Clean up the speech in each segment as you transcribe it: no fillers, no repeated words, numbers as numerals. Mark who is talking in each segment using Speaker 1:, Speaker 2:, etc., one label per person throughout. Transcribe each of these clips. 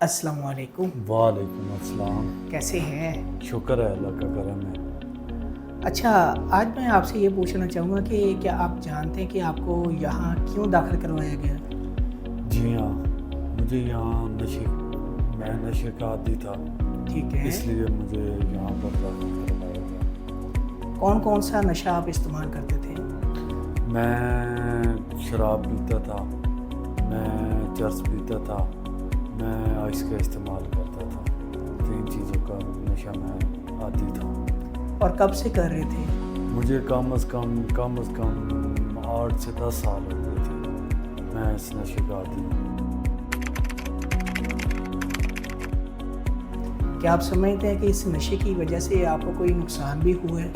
Speaker 1: अस्सलाम वालेकुम।
Speaker 2: वालेकुम अस्सलाम।
Speaker 1: कैसे हैं?
Speaker 2: शुक्र है अल्लाह का करम है।
Speaker 1: अच्छा, आज मैं आपसे ये पूछना चाहूँगा कि क्या आप जानते हैं कि आपको यहाँ क्यों दाखिल करवाया गया?
Speaker 2: जी हाँ, मुझे यहाँ मैं नशे का आदी था,
Speaker 1: ठीक है।
Speaker 2: इसलिए मुझे यहाँ पर दाखिल करवाया गया।
Speaker 1: कौन कौन सा नशा आप इस्तेमाल करते थे?
Speaker 2: मैं शराब पीता था, मैं चरस पीता था, मैं आइस का इस्तेमाल करता था। 3 चीज़ों का नशा मैं आदी था।
Speaker 1: और कब से कर रहे थे?
Speaker 2: मुझे कम अज़ कम 8 से 10 साल हो गए थे मैं इस नशे का आदी हूँ।
Speaker 1: क्या आप समझते हैं कि इस नशे की वजह से आपको कोई नुकसान भी हुआ है?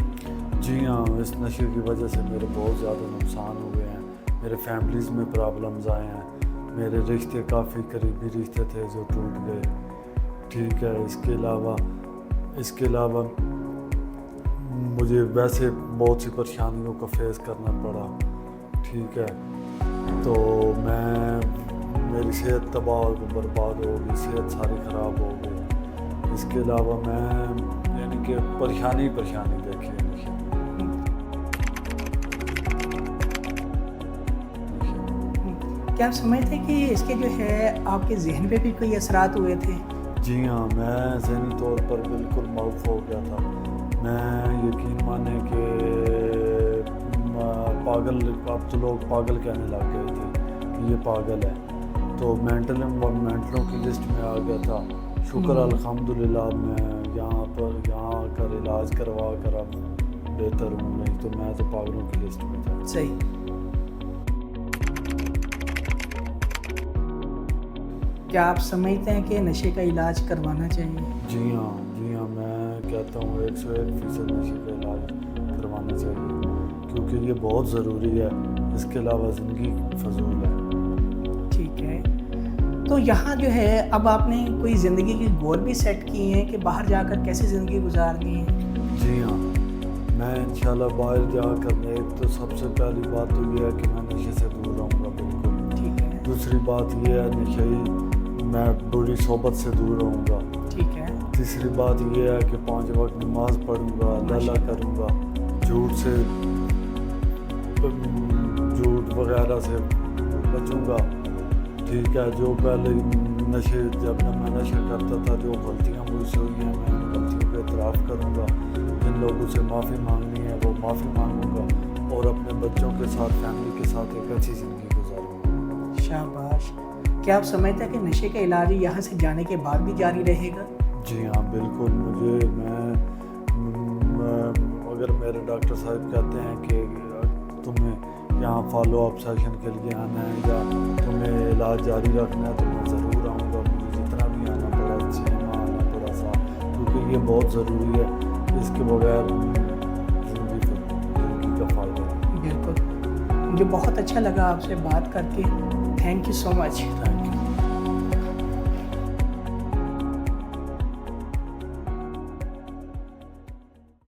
Speaker 2: जी हाँ, इस नशे की वजह से मेरे बहुत ज़्यादा नुकसान हुए हैं। मेरे फैमिलीज़ में प्रॉब्लम्स आए हैं। मेरे रिश्ते काफ़ी करीबी रिश्ते थे जो टूट गए। ठीक है, इसके अलावा मुझे वैसे बहुत सी परेशानियों का फेस करना पड़ा। ठीक है, तो मेरी सेहत तबाह बर्बाद हो गई, सेहत सारी ख़राब हो गई। इसके अलावा मैं यानी कि परेशानी देखी है नशे।
Speaker 1: क्या आप समझते हैं कि इसके जो है आपके ज़हन पे भी कोई असरात हुए थे?
Speaker 2: जी हाँ, मैं ज़हनी तौर पर बिल्कुल मौफ हो गया था। मैं यकीन माने कि पागल, अब तो लोग पागल कहने लग गए थे कि ये पागल है, तो मेंटलों की लिस्ट में आ गया था। शुक्र अल्हम्दुलिल्लाह मैं यहाँ आकर इलाज करवा कर अब बेहतर हूँ, नहीं तो मैं तो पागलों की लिस्ट में था।
Speaker 1: सही। क्या आप समझते हैं कि नशे का इलाज करवाना चाहिए?
Speaker 2: जी हाँ, मैं कहता हूँ 101% नशे का इलाज करवाना चाहिए, क्योंकि ये बहुत ज़रूरी है। इसके अलावा ज़िंदगी फजूल है।
Speaker 1: ठीक है, तो यहाँ जो है अब आपने कोई ज़िंदगी के गोल भी सेट किए हैं कि बाहर जाकर कैसे ज़िंदगी गुजारनी है?
Speaker 2: जी हाँ, मैं इंशाल्लाह बाहर जाकर तो सबसे पहली बात तो ये है कि मैं नशे से दूर रहूँगा बिल्कुल।
Speaker 1: ठीक है।
Speaker 2: दूसरी बात ये है मैं बुरी सोबत से दूर रहूँगा।
Speaker 1: ठीक है।
Speaker 2: तीसरी बात ये है कि 5 वक्त नमाज पढ़ूँगा, अल्लाह करूँगा, झूठ वगैरह से बचूँगा। ठीक है, जो पहले जब मैं नशा करता था, जो गलतियाँ मुझसे हुई हैं मैं उन गलतियों पे एतराफ़ करूँगा। जिन लोगों से माफ़ी मांगनी है वो माफ़ी मांगूँगा और अपने बच्चों के साथ, फैमिली के साथ एक अच्छी ज़िंदगी गुजारूँगा।
Speaker 1: शाबाश। क्या आप समझते हैं कि नशे का इलाज यहाँ से जाने के बाद भी जारी रहेगा?
Speaker 2: जी हाँ, बिल्कुल। अगर मेरे डॉक्टर साहब कहते हैं कि तुम्हें यहाँ फॉलो अप सेशन के लिए आना है या तुम्हें इलाज जारी रखना है, तो मैं ज़रूर आऊँगा। मुझे जितना भी आना पड़ा, 6 माह आना पड़ा, साल, क्योंकि ये बहुत ज़रूरी है। इसके बगैर ज़िंदगी का फ़ायदा है।
Speaker 1: बिल्कुल। मुझे बहुत अच्छा लगा आपसे बात करके। Thank you so much.